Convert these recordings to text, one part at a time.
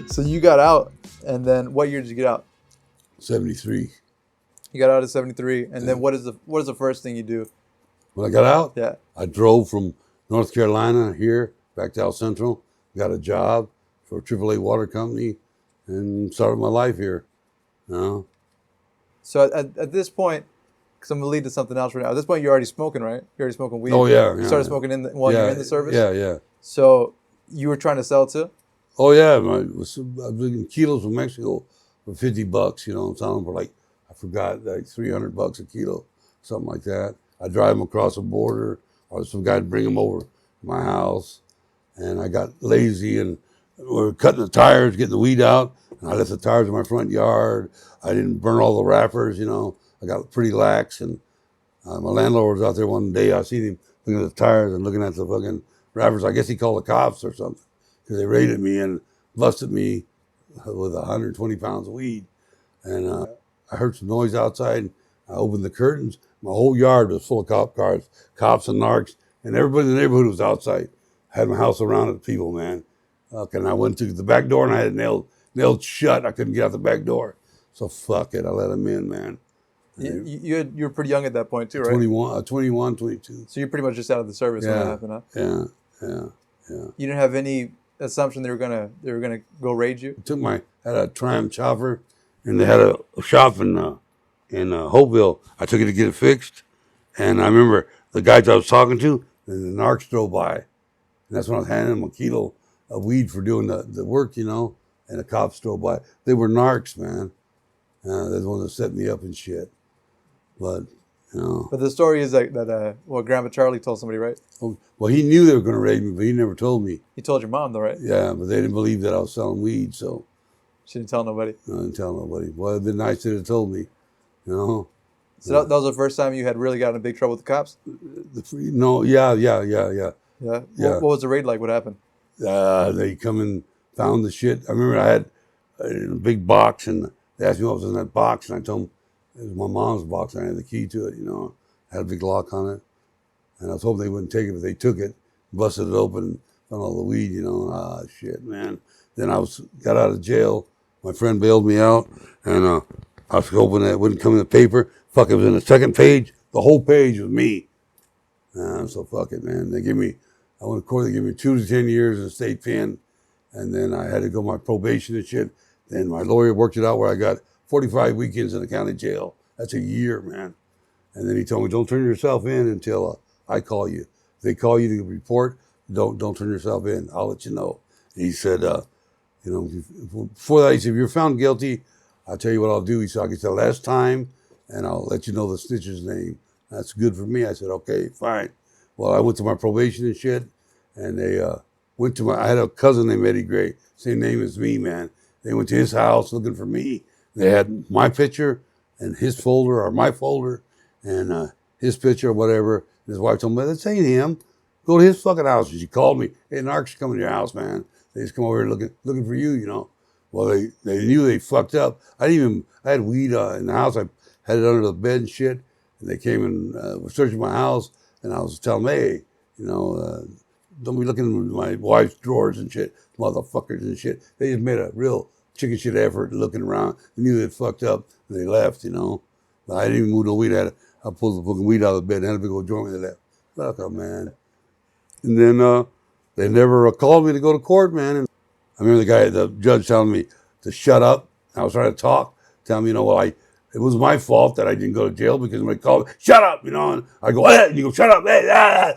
So you got out, and then what year did you get out? 73. You got out at 73, and then what is the first thing you do? When I got out, Yeah. I drove from North Carolina here back to South Central, got a job for a AAA water company, and started my life here. You know? So at this point, because I'm gonna lead to something else right now. At this point, you're already smoking, right? You're already smoking weed. Oh yeah, You yeah, started yeah. smoking while you're in the service. Yeah. So you were trying to sell too. Oh yeah, I was bringing kilos from Mexico for $50. You know, I'm selling for like I forgot like $300 a kilo, something like that. I drive them across the border, or some guy bring them over to my house, and I got lazy and we were cutting the tires, getting the weed out, and I left the tires in my front yard. I didn't burn all the wrappers. You know, I got pretty lax, and my landlord was out there one day. I seen him looking at the tires and looking at the fucking wrappers. I guess he called the cops or something because they raided me and busted me with 120 pounds of weed. And I heard some noise outside. I opened the curtains. My whole yard was full of cop cars, cops and narcs, and everybody in the neighborhood was outside. I had my house surrounded with people, man. And I went to the back door and I had it nailed shut. I couldn't get out the back door. So fuck it. I let them in, man. You were pretty young at that point too, right? 21, 22. So you're pretty much just out of the service when that happened, huh? Yeah. You didn't have any assumption they were gonna go raid you? Had a Triumph chopper, and they had a shop in Hopeville. I took it to get it fixed, and I remember the guys I was talking to, and the narcs drove by, and that's when I was handing them a kilo of weed for doing the work, you know, and the cops drove by. They were narcs, man. They're the ones that set me up and shit. But, you know. But the story is that Grandpa Charlie told somebody, right? Well, he knew they were going to raid me, but he never told me. He told your mom, though, right? Yeah, but they didn't believe that I was selling weed, so. She didn't tell nobody? I didn't tell nobody. Well, it'd been nice if they told me, you know. So that was the first time you had really gotten in big trouble with the cops? Yeah. Yeah? What was the raid like? What happened? They come and found the shit. I remember I had a big box, and they asked me what was in that box, and I told them it was my mom's box. I had the key to it, you know. I had a big lock on it. And I was hoping they wouldn't take it, but they took it, busted it open, found all the weed, you know. Ah, shit, man. Then I got out of jail. My friend bailed me out, and I was hoping that it wouldn't come in the paper. Fuck, it was in the second page. The whole page was me. So fuck it, man. I went to court, they gave me 2 to 10 years in the state pen, and then I had to go my probation and shit. Then my lawyer worked it out where I got 45 weekends in the county jail. That's a year, man. And then he told me, don't turn yourself in until I call you. If they call you to report, don't turn yourself in. I'll let you know. And he said, you know, before that, he said, if you're found guilty, I'll tell you what I'll do. He said, I'll get the last time, and I'll let you know the snitcher's name. That's good for me. I said, okay, fine. Well, I went to my probation and shit, and they I had a cousin named Eddie Gray, same name as me, man. They went to his house looking for me. They had my picture and his folder, or my folder, and his picture or whatever. And his wife told me, this ain't him. Go to his fucking house. And she called me, hey, narcs coming to your house, man. They just come over here looking for you, you know. Well, they knew they fucked up. I had weed in the house. I had it under the bed and shit. And they came and were searching my house. And I was telling them, hey, you know, don't be looking in my wife's drawers and shit, motherfuckers and shit. They just made a real chicken shit effort looking around. They knew they'd fucked up and they left, you know. But I didn't even move no weed. I pulled the fucking weed out of the bed and had a big old joint and they left. Fuck up, man. And then they never called me to go to court, man. And I remember the judge telling me to shut up. I was trying to talk, telling me, you know, well, it was my fault that I didn't go to jail because when they called me, shut up, you know, and I go, and you go, shut up, hey,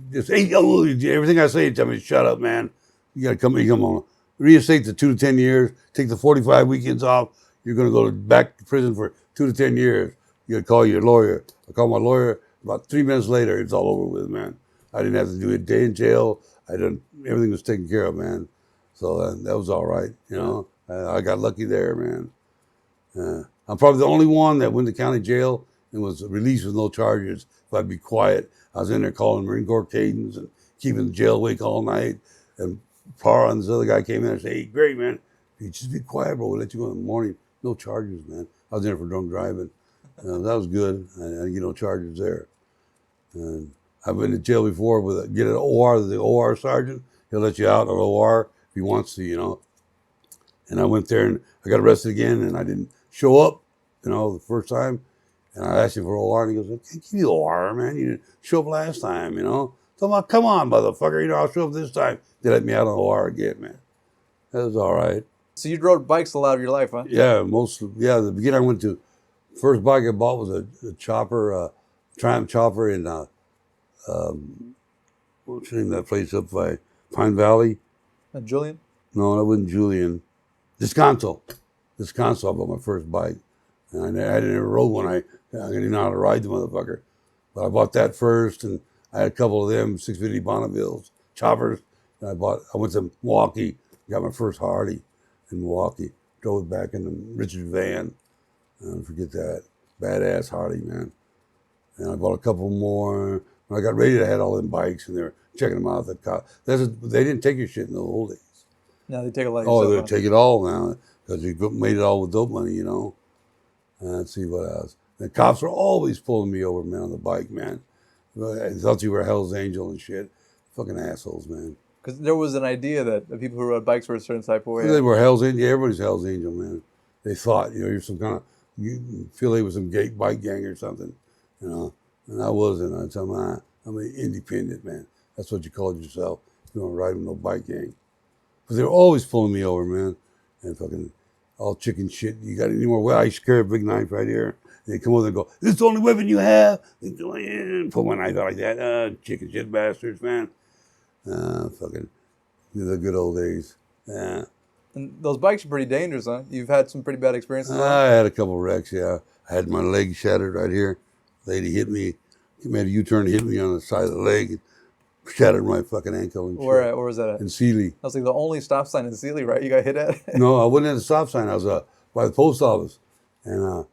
just everything I say, tell me, shut up, man. You gotta come on. Reinstate the 2 to 10 years, take the 45 weekends off. You're gonna go back to prison for 2 to 10 years. You gotta call your lawyer. I called my lawyer. About 3 minutes later, it's all over with, man. I didn't have to do a day in jail. Everything was taken care of, man. So that was all right, you know. I got lucky there, man. I'm probably the only one that went to county jail and was released with no charges. If I'd be quiet, I was in there calling Marine Corp cadence and keeping the jail awake all night. And Parra and this other guy came in and said, hey, great, man. You just be quiet, bro. We'll let you go in the morning. No charges, man. I was in there for drunk driving. That was good. I didn't get no charges there. And I've been to jail before get an OR, the OR sergeant. He'll let you out on OR if he wants to, you know. And I went there and I got arrested again, and I didn't show up, the first time. And I asked him for OR, and he goes, I can't give you OR, man. You didn't show up last time, So I'm like, come on, motherfucker, I'll show up this time. They let me out on OR again, man. That was all right. So you rode bikes a lot of your life, huh? Yeah, the beginning I went to, first bike I bought was a chopper, Triumph chopper in, what's the name of that place up by Pine Valley? Julian? No, that wasn't Julian. Descanso. I bought my first bike. And I never rode one. I didn't even know how to ride the motherfucker. But I bought that first, and I had a couple of them, 650 Bonnevilles, choppers. And I went to Milwaukee, got my first Harley in Milwaukee, drove it back in the Richard van. Don't forget that. Badass Harley, man. And I bought a couple more. When I got ready, I had all them bikes, and they were checking them out at the cop. They didn't take your shit in the old days. Now they take a lot of Oh, yourself, they take it all now, because you made it all with dope money, Let's see what else. The cops were always pulling me over, man, on the bike, man. I thought you were a Hell's Angel and shit. Fucking assholes, man. Because there was an idea that the people who rode bikes were a certain type of way. They were Hell's Angel. Yeah, everybody's Hell's Angel, man. They thought, you're some kind of, you feel they was some gay bike gang or something, And I wasn't. I tell them, I'm an independent, man. That's what you called yourself. You don't ride with no bike gang. But they were always pulling me over, man. And fucking all chicken shit. You got any more? Well, I used to carry a big knife right here. And they come over and go, this is the only weapon you have? They go, pull my knife out like that. Chicken shit bastards, man. Fucking the good old days. Yeah. And those bikes are pretty dangerous, huh? You've had some pretty bad experiences. I had a couple wrecks, yeah. I had my leg shattered right here. Lady hit me. She made a U-turn, hit me on the side of the leg, and shattered my fucking ankle. And where was that at? In Sealy. That's like the only stop sign in Sealy, right? You got hit at? No, I wasn't at the stop sign. I was by the post office. And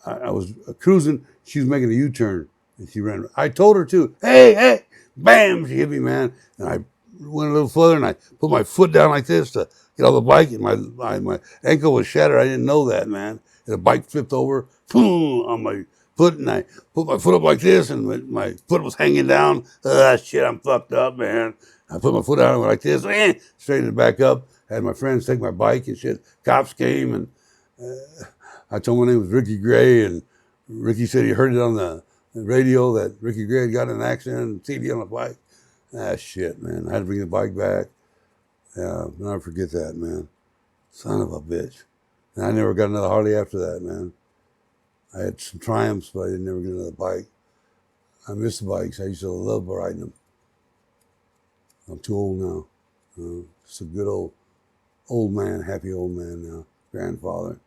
I was cruising. She was making a U-turn. And she ran. I told her to, hey, bam, she hit me, man. And I went a little further, and I put my foot down like this to get on the bike, and my ankle was shattered. I didn't know that, man. And the bike flipped over, boom, on my foot, and I put my foot up like this, and my foot was hanging down. Shit, I'm fucked up, man. I put my foot down and went like this, straightened it back up. Had my friends take my bike and shit. Cops came, and I told my name was Ricky Gray, and Ricky said he heard it on the radio that Ricky Gray had got in an accident and CD on the bike. Shit, man. I had to bring the bike back. Yeah, I'll never forget that, man. Son of a bitch. And I never got another Harley after that, man. I had some Triumphs, but I didn't never get another bike. I miss the bikes. I used to love riding them. I'm too old now. Just a good old man, happy old man now. Grandfather.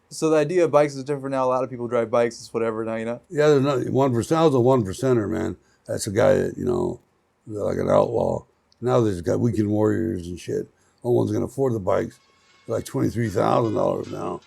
So the idea of bikes is different now. A lot of people drive bikes. It's whatever now, Yeah, there's not 1%. I was a 1%er, man. That's a guy that, like an outlaw. Now there's got weekend warriors and shit. No one's gonna afford the bikes. They're like $23,000 now,